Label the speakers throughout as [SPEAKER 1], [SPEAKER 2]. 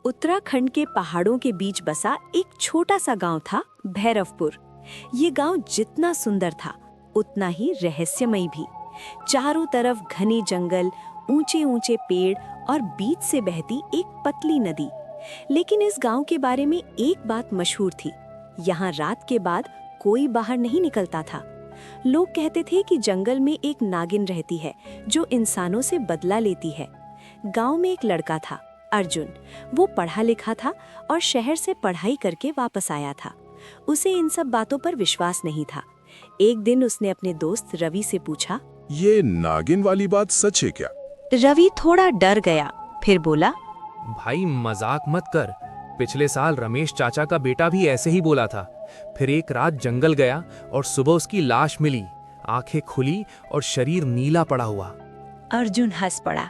[SPEAKER 1] उत्तराखंड के पहाड़ों के बीच बसा एक छोटा सा गांव था भैरवपुर। ये गांव जितना सुंदर था उतना ही रहस्यमयी भी। चारों तरफ घने जंगल, ऊंचे ऊंचे पेड़ और बीच से बहती एक पतली नदी। लेकिन इस गांव के बारे में एक बात मशहूर थी, यहाँ रात के बाद कोई बाहर नहीं निकलता था। लोग कहते थे कि जंगल में एक नागिन रहती है जो इंसानों से बदला लेती है। गांव में एक लड़का था, अर्जुन। वो पढ़ा लिखा था और शहर से पढ़ाई करके वापस आया था। उसे इन सब बातों पर विश्वास नहीं था। एक दिन उसने अपने दोस्त रवि से पूछा,
[SPEAKER 2] ये नागिन वाली बात सच है क्या?
[SPEAKER 1] रवि थोड़ा डर गया, फिर बोला,
[SPEAKER 3] भाई मजाक मत कर। पिछले साल रमेश चाचा का बेटा भी ऐसे ही बोला था। फिर एक रात जंगल गया और सुबह उसकी लाश मिली, आंखें खुली और शरीर नीला पड़ा हुआ।
[SPEAKER 1] अर्जुन हंस पड़ा।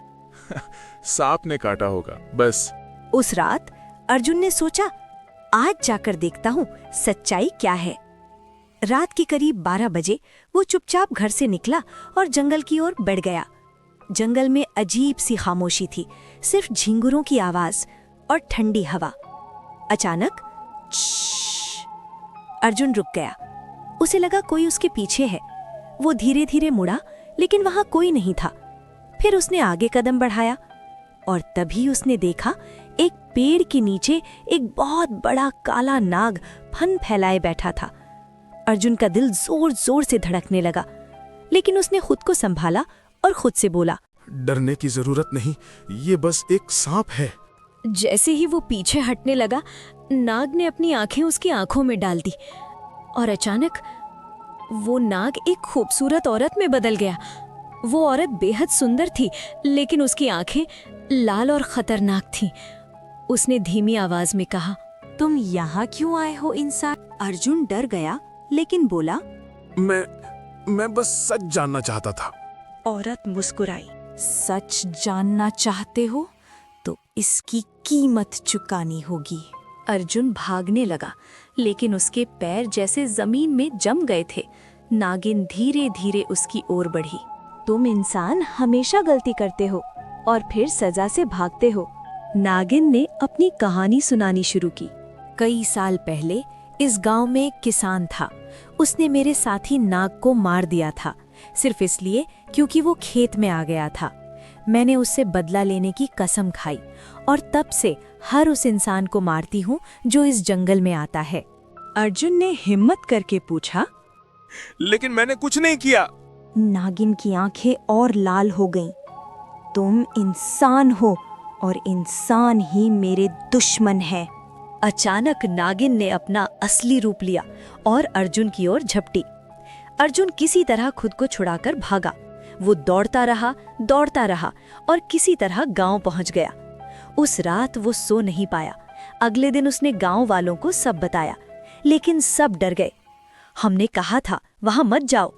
[SPEAKER 2] सांप ने काटा होगा बस।
[SPEAKER 1] उस रात अर्जुन ने सोचा, आज जाकर देखता हूँ सच्चाई क्या है। रात के करीब 12 बजे वो चुपचाप घर से निकला और जंगल की ओर बढ़ गया। जंगल में अजीब सी खामोशी थी, सिर्फ झिंगुरों की आवाज और ठंडी हवा। अचानक अर्जुन रुक गया। उसे लगा कोई उसके पीछे है। वो धीरे धीरे मुड़ा, लेकिन वहां कोई नहीं था। फिर उसने आगे कदम बढ़ाया और तभी उसने देखा एक पेड़ के नीचे एक बहुत बड़ा काला नाग फन फैलाए बैठा था। अर्जुन का दिल जोर जोर से धड़कने लगा, लेकिन उसने खुद को संभाला और खुद से बोला,
[SPEAKER 2] डरने की जरूरत नहीं, ये बस एक सांप है।
[SPEAKER 1] जैसे ही वो पीछे हटने लगा, नाग ने अपनी आंखें उसकी आंखों में डाल दी और अचानक वो नाग एक खूबसूरत औरत में बदल गया। वो औरत बेहद सुंदर थी, लेकिन उसकी आंखें लाल और खतरनाक थीं। उसने धीमी आवाज में कहा, तुम यहाँ क्यों आए हो इंसान? अर्जुन डर गया, लेकिन बोला,
[SPEAKER 2] मैं बस सच जानना चाहता था।
[SPEAKER 1] औरत मुस्कुराई, सच जानना चाहते हो तो इसकी कीमत चुकानी होगी। अर्जुन भागने लगा, लेकिन उसके पैर जैसे जमीन में जम गए थे। नागिन धीरे धीरे उसकी ओर बढ़ी। तुम इंसान हमेशा गलती करते हो और फिर सजा से भागते हो। नागिन ने अपनी कहानी सुनानी शुरू की। कई साल पहले इस गांव में एक किसान था। उसने मेरे साथी नाग को मार दिया था, सिर्फ इसलिए क्योंकि वो खेत में आ गया था। मैंने उससे बदला लेने की कसम खाई और तब से हर उस इंसान को मारती हूँ जो इस जंगल में आता है। अर्जुन ने हिम्मत करके पूछा,
[SPEAKER 2] लेकिन मैंने कुछ नहीं किया।
[SPEAKER 1] नागिन की आंखें और लाल हो गईं। तुम इंसान हो और इंसान ही मेरे दुश्मन है। अचानक नागिन ने अपना असली रूप लिया और अर्जुन की ओर झपटी। अर्जुन किसी तरह खुद को छुड़ाकर भागा। वो दौड़ता रहा और किसी तरह गांव पहुंच गया। उस रात वो सो नहीं पाया। अगले दिन उसने गांव वालों को सब बताया, लेकिन सब डर गए। हमने कहा था वहां मत जाओ।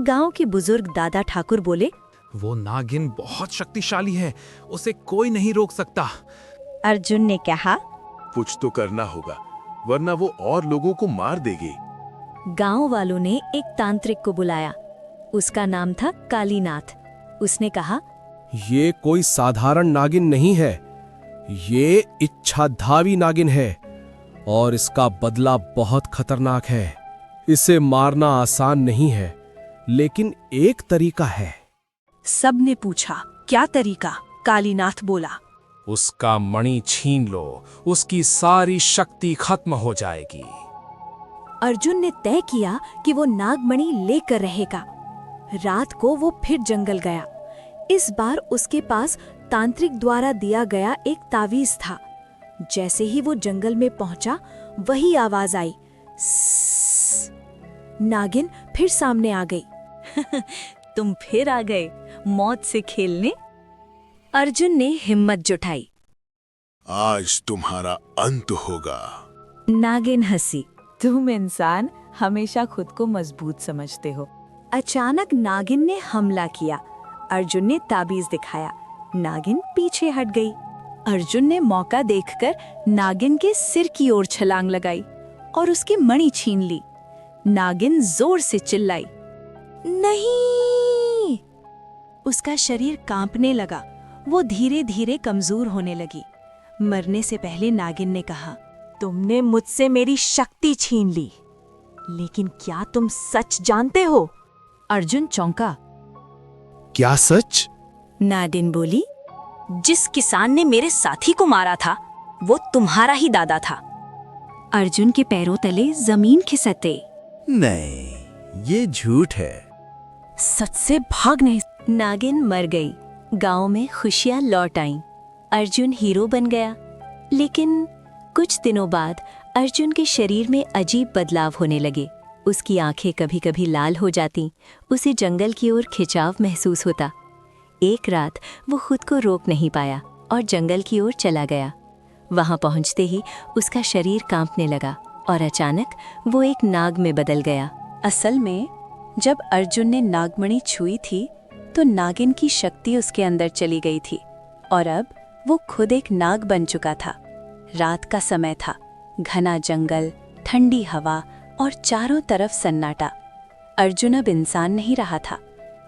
[SPEAKER 1] गांव के बुजुर्ग दादा ठाकुर बोले,
[SPEAKER 3] वो नागिन बहुत शक्तिशाली है, उसे कोई नहीं रोक सकता।
[SPEAKER 1] अर्जुन ने कहा,
[SPEAKER 2] कुछ तो करना होगा, वरना वो और लोगों को मार देगी।
[SPEAKER 1] गांव वालों ने एक तांत्रिक को बुलाया। उसका नाम था कालीनाथ। उसने कहा,
[SPEAKER 4] ये कोई साधारण नागिन नहीं है, ये इच्छाधावी नागिन है और इसका बदला बहुत खतरनाक है। इसे मारना आसान नहीं है, लेकिन एक तरीका है।
[SPEAKER 1] सबने पूछा, क्या तरीका? कालीनाथ बोला,
[SPEAKER 3] उसका मणि छीन लो, उसकी सारी शक्ति खत्म हो जाएगी।
[SPEAKER 1] अर्जुन ने तय किया कि वो नागमणि लेकर रहेगा। रात को वो फिर जंगल गया। इस बार उसके पास तांत्रिक द्वारा दिया गया एक तावीज था। जैसे ही वो जंगल में पहुंचा, वही आवाज आई, स्स। नागिन फिर सामने आ गई। तुम फिर आ गए मौत से खेलने? अर्जुन ने हिम्मत जुटाई।
[SPEAKER 2] आज तुम्हारा अंत होगा।
[SPEAKER 1] नागिन हंसी, तुम इंसान हमेशा खुद को मजबूत समझते हो। अचानक नागिन ने हमला किया। अर्जुन ने ताबीज दिखाया। नागिन पीछे हट गई। अर्जुन ने मौका देखकर नागिन के सिर की ओर छलांग लगाई और उसकी मणि छीन ली। नागिन जोर से चिल्लाई, नहीं! उसका शरीर कांपने लगा। वो धीरे धीरे कमजोर होने लगी। मरने से पहले नागिन ने कहा, तुमने मुझसे मेरी शक्ति छीन ली, लेकिन क्या तुम सच जानते हो? अर्जुन चौंका।
[SPEAKER 4] क्या सच?
[SPEAKER 1] नागिन बोली, जिस किसान ने मेरे साथी को मारा था वो तुम्हारा ही दादा था। अर्जुन के पैरों तले जमीन खिसकते।
[SPEAKER 5] नहीं, ये झूठ है।
[SPEAKER 1] सच से भाग नहीं। नागिन मर गई। गांव में खुशियां लौट आईं। अर्जुन हीरो बन गया। लेकिन कुछ दिनों बाद अर्जुन के शरीर में अजीब बदलाव होने लगे। उसकी आंखें कभी कभी लाल हो जाती। उसे जंगल की ओर खिंचाव महसूस होता। एक रात वो खुद को रोक नहीं पाया और जंगल की ओर चला गया। वहां पहुंचते ही उसका शरीर कांपने लगा और अचानक वो एक नाग में बदल गया। असल में जब अर्जुन ने नागमणि छुई थी तो नागिन की शक्ति उसके अंदर चली गई थी और अब वो खुद एक नाग बन चुका था। रात का समय था। घना जंगल, ठंडी हवा और चारों तरफ सन्नाटा। अर्जुन अब इंसान नहीं रहा था।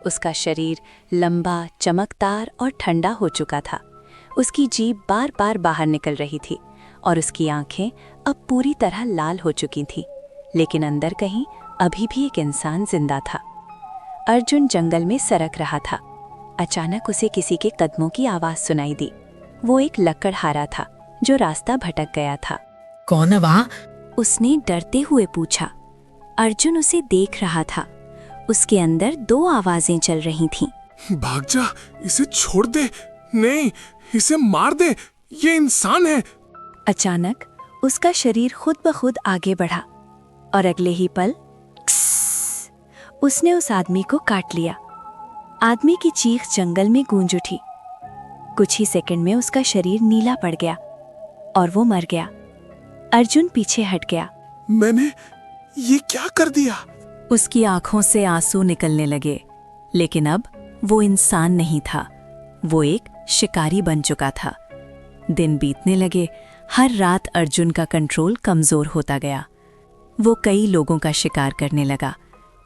[SPEAKER 1] उसका शरीर लंबा, चमकदार और ठंडा हो चुका था। उसकी जीभ बार बार बाहर निकल रही थी और उसकी आंखें अब पूरी तरह लाल हो चुकी थीं। लेकिन अंदर कहीं अभी भी एक इंसान जिंदा था। अर्जुन जंगल में सरक रहा था। अचानक उसे किसी के कदमों की आवाज सुनाई दी। वो एक लकड़हारा था जो रास्ता भटक गया था।
[SPEAKER 6] कौन है वहाँ?
[SPEAKER 1] उसने डरते हुए पूछा। अर्जुन उसे देख रहा था। उसके अंदर दो आवाजें चल रही थीं।
[SPEAKER 4] भाग जा, इसे छोड़ दे। नहीं, इसे मार दे, ये इंसान है।
[SPEAKER 1] अचानक उसका शरीर खुद ब खुद आगे बढ़ा और अगले ही पल उसने उस आदमी को काट लिया। आदमी की चीख जंगल में गूंज उठी। कुछ ही सेकंड में उसका शरीर नीला पड़ गया और वो मर गया। अर्जुन पीछे हट गया।
[SPEAKER 4] मैंने ये क्या कर दिया?
[SPEAKER 1] उसकी आंखों से आंसू निकलने लगे। लेकिन अब वो इंसान नहीं था, वो एक शिकारी बन चुका था। दिन बीतने लगे। हर रात अर्जुन का कंट्रोल कमजोर होता गया। वो कई लोगों का शिकार करने लगा,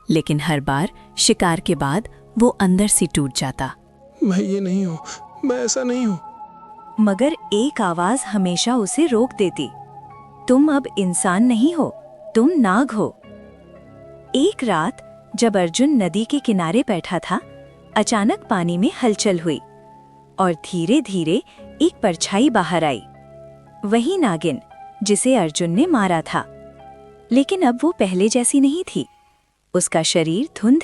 [SPEAKER 1] लेकिन हर बार शिकार के बाद वो अंदर से टूट जाता।
[SPEAKER 4] मैं ये नहीं हूँ, मैं ऐसा नहीं हूँ।
[SPEAKER 1] मगर एक आवाज हमेशा उसे रोक देती। तुम अब इंसान नहीं हो, तुम नाग हो। एक रात जब अर्जुन नदी के किनारे बैठा था, अचानक पानी में हलचल हुई और धीरे धीरे एक परछाई बाहर आई। वही नागिन जिसे अर्जुन ने मारा था। लेकिन अब वो पहले जैसी नहीं थी। उसका शरीर धुंध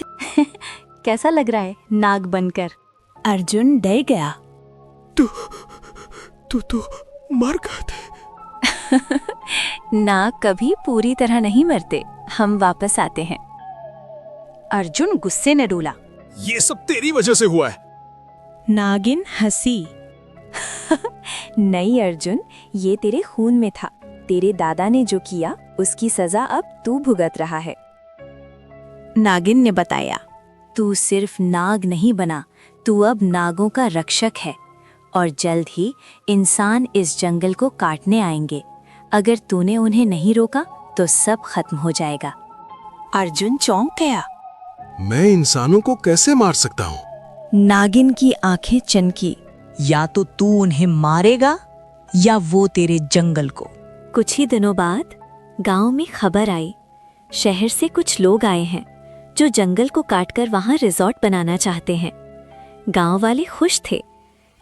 [SPEAKER 1] कैसा लग रहा है नाग बनकर? अर्जुन डर गया।
[SPEAKER 4] तू तो मर गया था।
[SPEAKER 1] नाग कभी पूरी तरह नहीं मरते, हम वापस आते हैं। अर्जुन गुस्से ने डोला।
[SPEAKER 4] ये सब तेरी वजह से हुआ है।
[SPEAKER 1] नागिन हंसी। नहीं अर्जुन, ये तेरे खून में था। तेरे दादा ने जो किया उसकी सजा अब तू भुगत रहा है। नागिन ने बताया, तू सिर्फ नाग नहीं बना, तू अब नागों का रक्षक है और जल्द ही इंसान इस जंगल को काटने आएंगे। अगर तूने उन्हें नहीं रोका तो सब खत्म हो जाएगा। अर्जुन चौंक गया।
[SPEAKER 4] मैं इंसानों को कैसे मार सकता हूँ?
[SPEAKER 1] नागिन की आंखें चमकी।
[SPEAKER 6] या तो तू उन्हें मारेगा या वो तेरे जंगल को।
[SPEAKER 1] कुछ ही दिनों बाद गांव में खबर आई, शहर से कुछ लोग आए हैं जो जंगल को काटकर वहां रिजॉर्ट बनाना चाहते हैं। गांव वाले खुश थे,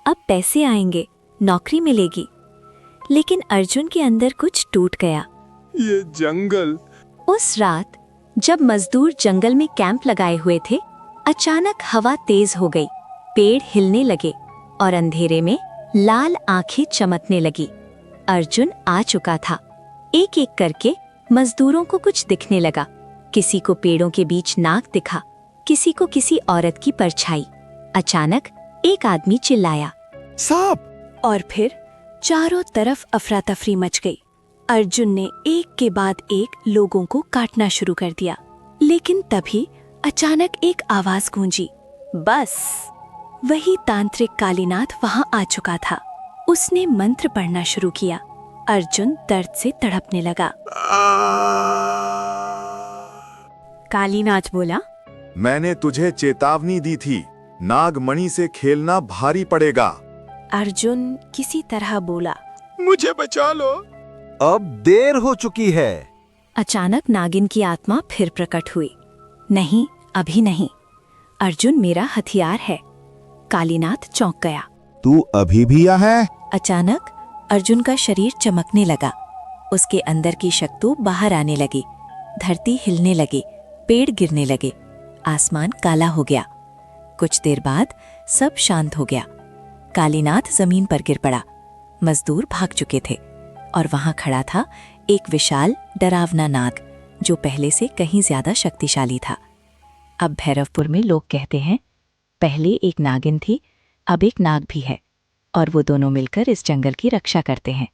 [SPEAKER 1] अब पैसे आएंगे, नौकरी मिलेगी। लेकिन अर्जुन के अंदर कुछ टूट गया।
[SPEAKER 4] ये जंगल।
[SPEAKER 1] उस रात जब मजदूर जंगल में कैंप लगाए हुए थे, अचानक हवा तेज हो गई, पेड़ हिलने लगे और अंधेरे में लाल आंखें चमकने लगी। अर्जुन आ चुका था। एक एक करके मजदूरों को कुछ दिखने लगा। किसी को पेड़ों के बीच नाग दिखा, किसी को किसी औरत की परछाई। अचानक एक आदमी चिल्लाया,
[SPEAKER 4] सांप!
[SPEAKER 1] और फिर चारों तरफ अफरा तफरी मच गई। अर्जुन ने एक के बाद एक लोगों को काटना शुरू कर दिया। लेकिन तभी अचानक एक आवाज गूंजी। बस वही तांत्रिक कालीनाथ वहां आ चुका था। उसने मंत्र पढ़ना शुरू किया। अर्जुन दर्द से तड़पने लगा। कालीनाथ बोला,
[SPEAKER 5] मैंने तुझे चेतावनी दी थी, नागमणि से खेलना भारी पड़ेगा।
[SPEAKER 1] अर्जुन किसी तरह बोला
[SPEAKER 5] मुझे बचा लो। अब देर हो चुकी है।
[SPEAKER 1] अचानक नागिन की आत्मा फिर प्रकट हुई। नहीं, अभी नहीं। अर्जुन मेरा हथियार है। कालीनाथ चौंक गया।
[SPEAKER 5] तू अभी भी यहाँ है?
[SPEAKER 1] अचानक अर्जुन का शरीर चमकने लगा। उसके अंदर की शक्ति बाहर आने लगी। धरती हिलने लगी, पेड़ गिरने लगे, आसमान काला हो गया। कुछ देर बाद सब शांत हो गया। कालीनाथ जमीन पर गिर पड़ा। मजदूर भाग चुके थे और वहां खड़ा था एक विशाल डरावना नाग, जो पहले से कहीं ज्यादा शक्तिशाली था। अब भैरवपुर में लोग कहते हैं, पहले एक नागिन थी, अब एक नाग भी है, और वो दोनों मिलकर इस जंगल की रक्षा करते हैं।